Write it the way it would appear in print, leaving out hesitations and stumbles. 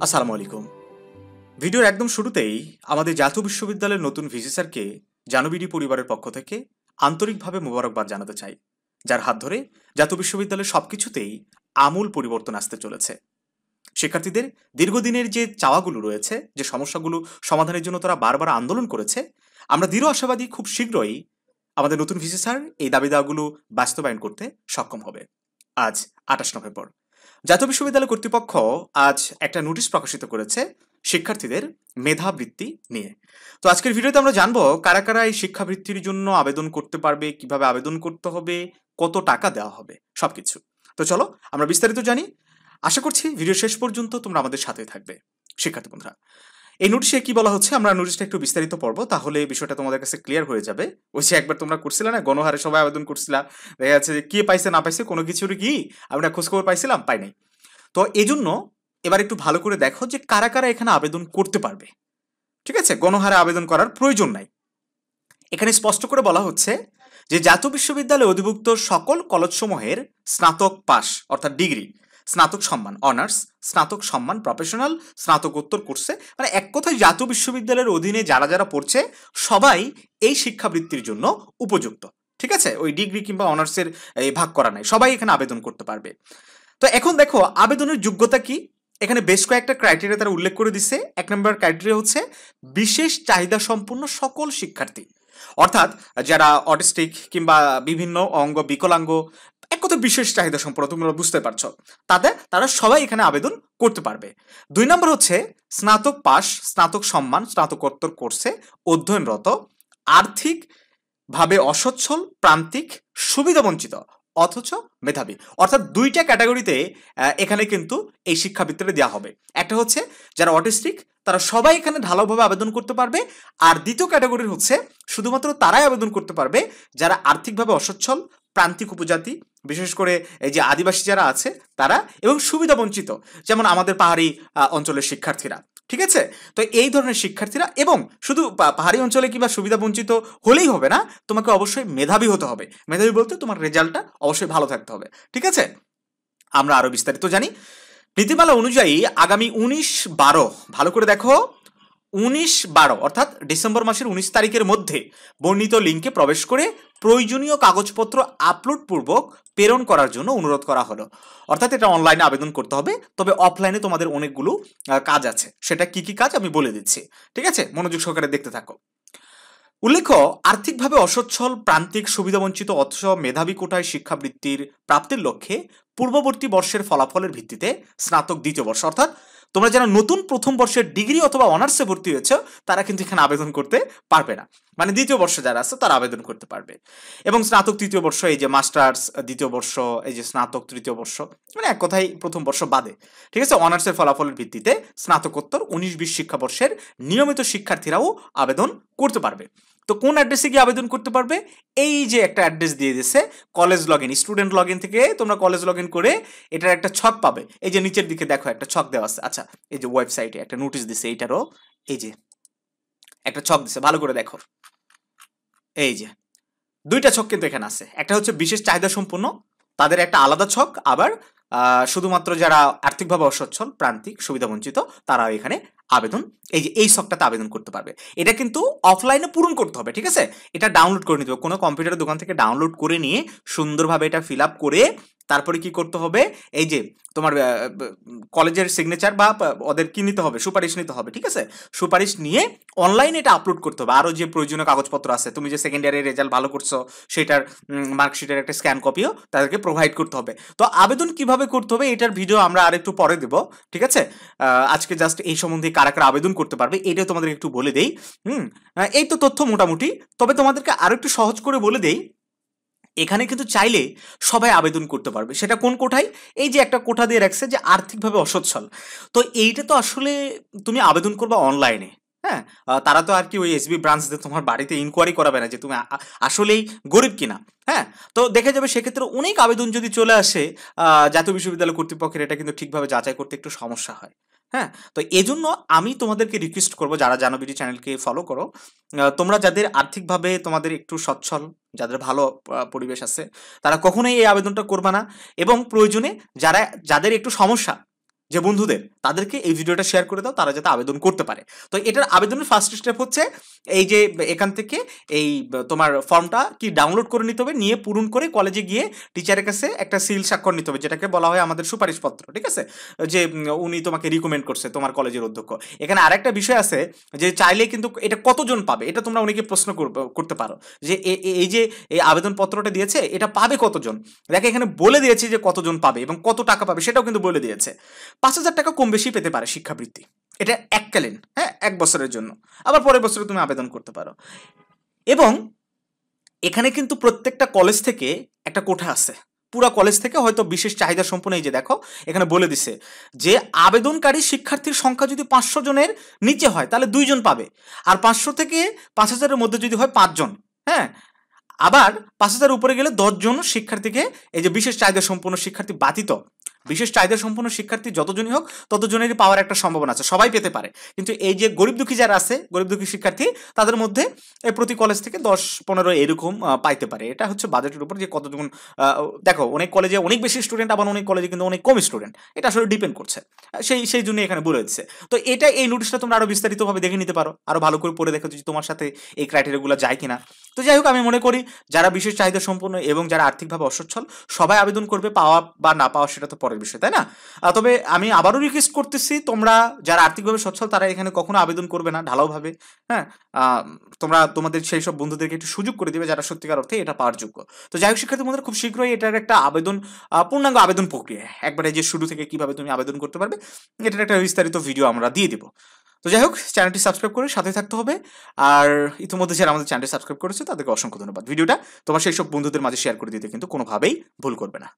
আসসালামু আলাইকুম। ভিডিওর একদম শুরুতেই আমাদের জাতীয় বিশ্ববিদ্যালয়ের নতুন ভিসি স্যারকে জানুবিডি পরিবারের পক্ষ থেকে আন্তরিকভাবে মোবারকবাদ জানাতে চাই, যার হাত ধরে জাতীয় বিশ্ববিদ্যালয়ের সবকিছুতেই আমূল পরিবর্তন আসতে চলেছে। শিক্ষার্থীদের দীর্ঘদিনের যে চাওয়াগুলো রয়েছে, যে সমস্যাগুলো সমাধানের জন্য তারা বারবার আন্দোলন করেছে, আমরা দৃঢ় আশাবাদী খুব শীঘ্রই আমাদের নতুন ভিসি স্যার এই দাবি দাওয়াগুলো বাস্তবায়ন করতে সক্ষম হবে। আজ 28 নভেম্বর জাতীয় বিশ্ববিদ্যালয় কর্তৃপক্ষ আজ একটা নোটিশ প্রকাশিত করেছে শিক্ষার্থীদের মেধাবৃত্তি নিয়ে। তো আজকের ভিডিওতে আমরা জানবো কারা কারা এই শিক্ষাবৃত্তির জন্য আবেদন করতে পারবে, কিভাবে আবেদন করতে হবে, কত টাকা দেওয়া হবে, সবকিছু। তো চলো আমরা বিস্তারিত জানি। আশা করছি ভিডিও শেষ পর্যন্ত তোমরা আমাদের সাথে থাকবে। শিক্ষার্থী বন্ধুরা, এই নোটিশে কি বলা হচ্ছে আমরা নোটিশটা একটু বিস্তারিত পড়বো, তাহলে বিষয়টা তোমাদের কাছে ক্লিয়ার হয়ে যাবে। ওই যে একবার তোমরা করছিলে না, গণহারে সবাই আবেদন করছিলা, দেখা যাচ্ছে যে কে পাইছে না পাইছে কোনো কিছুরই কি আমরা খোঁজখবর পাইছিলাম, পাই নাই। তো এই জন্য এবার একটু ভালো করে দেখো যে কারা কারা এখানে আবেদন করতে পারবে। ঠিক আছে, গণহারে আবেদন করার প্রয়োজন নাই। এখানে স্পষ্ট করে বলা হচ্ছে যে জাতীয় বিশ্ববিদ্যালয়ে অধিভুক্ত সকল কলেজসমূহের স্নাতক পাস অর্থাৎ ডিগ্রি, স্নাতক সম্মান অনার্স, স্নাতক সম্মান প্রফেশনাল, স্নাতকোত্তর কোর্সে, মানে এক কথায় জাতীয় বিশ্ববিদ্যালয়ের অধীনে যারা যারা পড়ছে সবাই এই শিক্ষাবৃত্তির জন্য উপযুক্ত। ঠিক আছে, ওই ডিগ্রি কিংবা অনার্সের এই ভাগ করা নাই, সবাই এখানে আবেদন করতে পারবে। তো এখন দেখো আবেদনের যোগ্যতা কি। এখানে বেশ কয়েকটা ক্রাইটেরিয়া তারা উল্লেখ করে দিছে। এক নম্বর ক্রাইটেরিয়া হচ্ছে বিশেষ চাহিদা সম্পন্ন সকল শিক্ষার্থী, অর্থাৎ যারা অটিস্টিক কিংবা বিভিন্ন অঙ্গ বিকলাঙ্গ, এক কথা বিশেষ চাহিদা সম্পন্ন, তোমরা বুঝতে পারছো, তারা সবাই এখানে আবেদন করতে পারবে। দুই নম্বর হচ্ছে স্নাতক পাস, স্নাতক সম্মান, স্নাতকোত্তর কোর্সে অধ্যয়নরত, আর্থিক ভাবে অসচ্ছল, প্রান্তিক, সুবিধাবঞ্চিত অথচ মেধাবী। অর্থাৎ দুইটা ক্যাটাগরিতে এখানে কিন্তু এই শিক্ষাবৃত্তিটা দেওয়া হবে। একটা হচ্ছে যারা অটিস্টিক, তারা সবাই এখানে ঢালাওভাবে আবেদন করতে পারবে। আর দ্বিতীয় ক্যাটাগরি হচ্ছে শুধুমাত্র তারাই আবেদন করতে পারবে যারা আর্থিকভাবে অসচ্ছল, প্রান্তিক উপজাতি, বিশেষ করে এই যে আদিবাসী যারা আছে তারা, এবং সুবিধাবঞ্চিত, যেমন আমাদের পাহাড়ি অঞ্চলের শিক্ষার্থীরা। ঠিক আছে, তো এই ধরনের শিক্ষার্থীরা, এবং শুধু পাহাড়ি অঞ্চলে কিংবা সুবিধাবঞ্চিত হলেই হবে না, তোমাকে অবশ্যই মেধাবী হতে হবে। মেধাবী বলতে তোমার রেজাল্টটা অবশ্যই ভালো থাকতে হবে। ঠিক আছে, আমরা আরো বিস্তারিত জানি। নীতিমালা অনুযায়ী আগামী 19/12, ভালো করে দেখো, 19/12 অর্থাৎ ডিসেম্বর মাসের 19 তারিখের মধ্যে বর্ণিত লিঙ্কে প্রবেশ করে প্রয়োজনীয় কাগজপত্র আপলোড পূর্বক প্রেরণ করার জন্য অনুরোধ করা হলো। অর্থাৎ এটা অনলাইনে আবেদন করতে হবে, তবে অফলাইনে তোমাদের অনেকগুলো কাজ আছে। সেটা কি কি কাজ আমি বলে দিচ্ছি। ঠিক আছে, মনোযোগ সহকারে দেখতে থাকো। উল্লেখ্য, আর্থিকভাবে অসচ্ছল, প্রান্তিক, সুবিধাবঞ্চিত অথচ মেধাবী কোটায় শিক্ষাবৃত্তির প্রাপ্তির লক্ষ্যে পূর্ববর্তী বর্ষের ফলাফলের ভিত্তিতে স্নাতক দ্বিতীয় বর্ষ, অর্থাৎ তোমরা যারা নতুন প্রথম বর্ষের ডিগ্রি অথবা অনার্সে ভর্তি হয়েছে তারা কিন্তু এখানে আবেদন করতে পারবে না। মানে দ্বিতীয় বর্ষ যারা আছে তারা আবেদন করতে পারবে। এবং স্নাতক তৃতীয় বর্ষ, এই যে মাস্টার্স দ্বিতীয় বর্ষ, এই যে স্নাতক তৃতীয় বর্ষ, মানে এক কথায় প্রথম বর্ষ বাদে। ঠিক আছে, অনার্সের ফলাফলের ভিত্তিতে স্নাতকোত্তর 19-20 শিক্ষাবর্ষের নিয়মিত শিক্ষার্থীরাও আবেদন করতে পারবে। তো কোন অ্যাড্রেসে গিয়ে আবেদন করতে পারবে? এই যে একটা অ্যাড্রেস দিয়ে দিচ্ছে, college log in, student log in থেকে তোমরা কলেজ লগ ইন করে এটার একটা ছক পাবে। এই যে নিচের দিকে দেখো একটা ছক দেওয়া আছে। আচ্ছা, এই যে ওয়েবসাইটে একটা নোটিশ দিছে, এইটারও এই যে একটা ছক দিছে, ভালো করে দেখো। এই যে দুইটা ছক কিন্তু এখানে আছে, একটা হচ্ছে বিশেষ চাহিদা সম্পন্ন, তাদের একটা আলাদা ছক, আবার শুধুমাত্র যারা আর্থিকভাবে অসচ্ছল, প্রান্তিক, সুবিধাবঞ্চিত তারা এখানে আবেদন, এই যে এই ছকটাতে আবেদন করতে পারবে। এটা কিন্তু অফলাইনে পূরণ করতে হবে। ঠিক আছে, এটা ডাউনলোড করে নিতে হবে, কোনো কম্পিউটারের দোকান থেকে ডাউনলোড করে নিয়ে সুন্দরভাবে এটা ফিল আপ করে তারপরে কি করতে হবে, এই যে তোমার কলেজের সিগনেচার বা ওদের কি নিতে হবে, সুপারিশ নিতে হবে। ঠিক আছে, সুপারিশ নিয়ে অনলাইনে এটা আপলোড করতে হবে। আরও যে প্রয়োজনীয় কাগজপত্র আছে, তুমি যে সেকেন্ড ইয়ারের রেজাল্ট ভালো করছো সেটার মার্কশিটের একটা স্ক্যান কপিও তাদেরকে প্রোভাইড করতে হবে। তো আবেদন কিভাবে করতে হবে এটার ভিডিও আমরা আর একটু পরে দেবো। ঠিক আছে, আজকে জাস্ট এই সম্বন্ধে কারা কারা আবেদন করতে পারবে এটাও তোমাদের একটু বলে দেই। এই তো তথ্য মোটামুটি। তবে তোমাদেরকে আরো একটু সহজ করে বলে দেই, এখানে কিন্তু চাইলে সবাই আবেদন করতে পারবে। সেটা কোন কোঠায়? এই যে একটা কোঠা দিয়ে রাখছে যে আর্থিকভাবে অসচ্ছল, তো এইটা তো আসলে তুমি আবেদন করবা অনলাইনে। হ্যাঁ, তারা তো আর কি ওই এসবি ব্রাঞ্চ দিয়ে তোমার বাড়িতে ইনকোয়ারি করাবে না যে তুমি আসলেই গরিব কিনা। হ্যাঁ, তো দেখা যাবে সেক্ষেত্রে অনেক আবেদন যদি চলে আসে, জাতীয় বিশ্ববিদ্যালয় কর্তৃপক্ষের এটা কিন্তু ঠিকভাবে যাচাই করতে একটু সমস্যা হয়। হ্যাঁ, তো এজন্য আমি তোমাদেরকে রিকোয়েস্ট করবো, যারা জানোবিডি চ্যানেলকে ফলো করো, তোমরা যাদের আর্থিকভাবে তোমাদের একটু সচ্ছল, যাদের ভালো পরিবেশ আছে, তারা কখনোই এই আবেদনটা করবে না। এবং প্রয়োজনে যাদের একটু সমস্যা, যে বন্ধুদের তাদেরকে এই ভিডিওটা শেয়ার করে দাও, তারা যাতে আবেদন করতে পারে। তো এটার আবেদনের ফার্স্ট স্টেপ হচ্ছে এই যে এখান থেকে এই তোমার ফর্মটা কি ডাউনলোড করে নিতে হবে, নিয়ে পূরণ করে কলেজে গিয়ে টিচারের কাছে একটা সিল স্বাক্ষর নিতে হবে, যেটাকে বলা হয় আমাদের সুপারিশপত্র, ঠিক আছে, যে উনি তোমাকে রিকমেন্ড করছে তোমার কলেজের অধ্যক্ষ। এখানে আরেকটা বিষয় আছে যে চাইলে কিন্তু এটা কতজন পাবে, এটা তোমরা অনেকে প্রশ্ন করতে পারো যে এই যে এই আবেদনপত্রটা দিয়েছে এটা পাবে কতজন। দেখো এখানে বলে দিয়েছে যে কতজন পাবে এবং কত টাকা পাবে সেটাও কিন্তু বলে দিয়েছে। 5,000 টাকা কম বেশি পেতে পারে শিক্ষাবৃত্তি, এটা এককালীন, হ্যাঁ, 1 বছরের জন্য, আবার পরের বছরে তুমি আবেদন করতে পারো। এবং এখানে কিন্তু প্রত্যেকটা কলেজ থেকে একটা কোঠা আছে, পুরা কলেজ থেকে হয়তো বিশেষ চাহিদা সম্পন্ন। এই যে দেখো এখানে বলে দিছে যে আবেদনকারী শিক্ষার্থীর সংখ্যা যদি 500 জনের নিচে হয় তাহলে 2 জন পাবে, আর 500 থেকে 5,000-এর মধ্যে যদি হয় 5 জন, হ্যাঁ, আবার 5,000 উপরে গেলে 10 জন শিক্ষার্থীকে, এই যে বিশেষ চাহিদা সম্পন্ন শিক্ষার্থী ব্যতীত বিশেষ চাহিদা সম্পন্ন শিক্ষার্থী যতজনই হোক ততজনেরই পাওয়ার একটা সম্ভাবনা আছে, সবাই পেতে পারে। কিন্তু এই যে গরিব দুঃখী যারা আছে, গরিব দুঃখী শিক্ষার্থী, তাদের মধ্যে প্রতি কলেজ থেকে 10-15 এরকম পাইতে পারে। এটা হচ্ছে বাজেটের উপর যে কতজন, দেখো অনেক কলেজে অনেক বেশি স্টুডেন্ট, আবার অনেক কলেজে কিন্তু অনেক কম স্টুডেন্ট, এটা আসলে ডিপেন্ড করছে। সেই জন্য এখানে বলে দিচ্ছে। তো এটা এই নোটিশটা তোমরা আরো বিস্তারিতভাবে দেখে নিতে পারো, আরো ভালো করে পড়ে দেখো যে তোমার সাথে এই ক্রাইটেরিয়াগুলো যায় কিনা। তো যাই হোক, আমি মনে করি যারা বিশেষ চাহিদা সম্পন্ন এবং যারা আর্থিকভাবে অসচ্ছল সবাই আবেদন করবে, পাওয়া বা না পাওয়া সেটা তো পরের বিষয়, তাই না? তবে আমি আবারও রিকোয়েস্ট করতেছি, তোমরা যারা আর্থিকভাবে সচ্ছল তারা এখানে কখনো আবেদন করবে না ঢালাওভাবে, হ্যাঁ। তোমরা তোমাদের সেই সব বন্ধুদেরকে একটু সুযোগ করে দিবে যারা সত্যিকার অর্থে এটা পাওয়ার যোগ্য। তো যাই হোক শিক্ষার্থী বন্ধুরা, খুব শীঘ্রই এটার একটা আবেদন, পূর্ণাঙ্গ আবেদন প্রক্রিয়া, একবারে যে শুরু থেকে কিভাবে তুমি আবেদন করতে পারবে এটার একটা বিস্তারিত ভিডিও আমরা দিয়ে দিব। তো যাই হোক, চ্যানেলটি সাবস্ক্রাইব করে সাথে থাকতে হবে। আর ইতিমধ্যে যারা আমাদের চ্যানেলটি সাবস্ক্রাইব করেছে তাদেরকে অসংখ্য ধন্যবাদ। ভিডিওটা তোমার সেই সব বন্ধুদের মাঝে শেয়ার করে দিতে কিন্তু কোনোভাবেই ভুল করবে না।